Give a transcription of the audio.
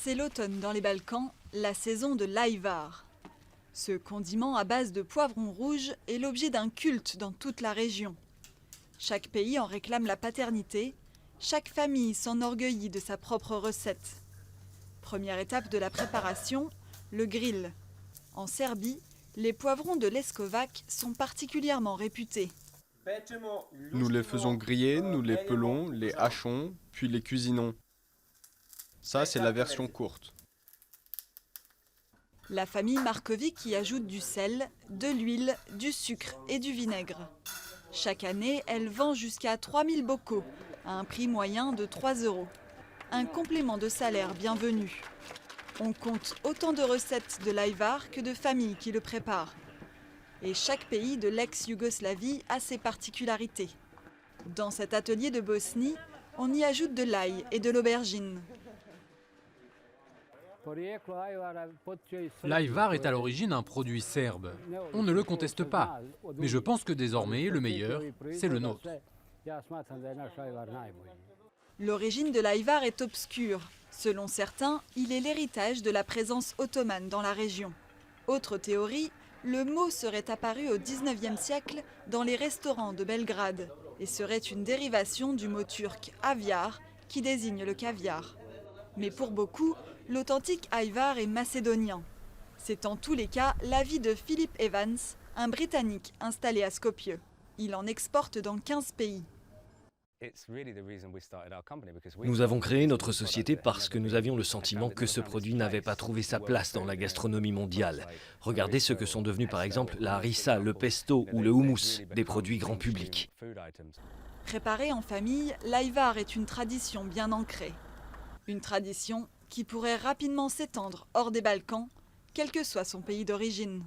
C'est l'automne dans les Balkans, la saison de l'ajvar. Ce condiment à base de poivrons rouges est l'objet d'un culte dans toute la région. Chaque pays en réclame la paternité, chaque famille s'enorgueillit de sa propre recette. Première étape de la préparation, le grill. En Serbie, les poivrons de Leskovac sont particulièrement réputés. Nous les faisons griller, nous les pelons, les hachons, puis les cuisinons. Ça, c'est la version courte. La famille Markovic y ajoute du sel, de l'huile, du sucre et du vinaigre. Chaque année, elle vend jusqu'à 3000 bocaux, à un prix moyen de 3 €. Un complément de salaire bienvenu. On compte autant de recettes de l'ajvar que de familles qui le préparent. Et chaque pays de l'ex-Yougoslavie a ses particularités. Dans cet atelier de Bosnie, on y ajoute de l'ail et de l'aubergine. L'ajvar est à l'origine un produit serbe. On ne le conteste pas. Mais je pense que désormais, le meilleur, c'est le nôtre. L'origine de l'ajvar est obscure. Selon certains, il est l'héritage de la présence ottomane dans la région. Autre théorie, le mot serait apparu au 19e siècle dans les restaurants de Belgrade et serait une dérivation du mot turc avyar qui désigne le caviar. Mais pour beaucoup, l'authentique ajvar est macédonien. C'est en tous les cas l'avis de Philip Evans, un Britannique installé à Skopje. Il en exporte dans 15 pays. Nous avons créé notre société parce que nous avions le sentiment que ce produit n'avait pas trouvé sa place dans la gastronomie mondiale. Regardez ce que sont devenus par exemple la harissa, le pesto ou le houmous, des produits grand public. Préparé en famille, l'ajvar est une tradition bien ancrée. Une tradition qui pourrait rapidement s'étendre hors des Balkans, quel que soit son pays d'origine.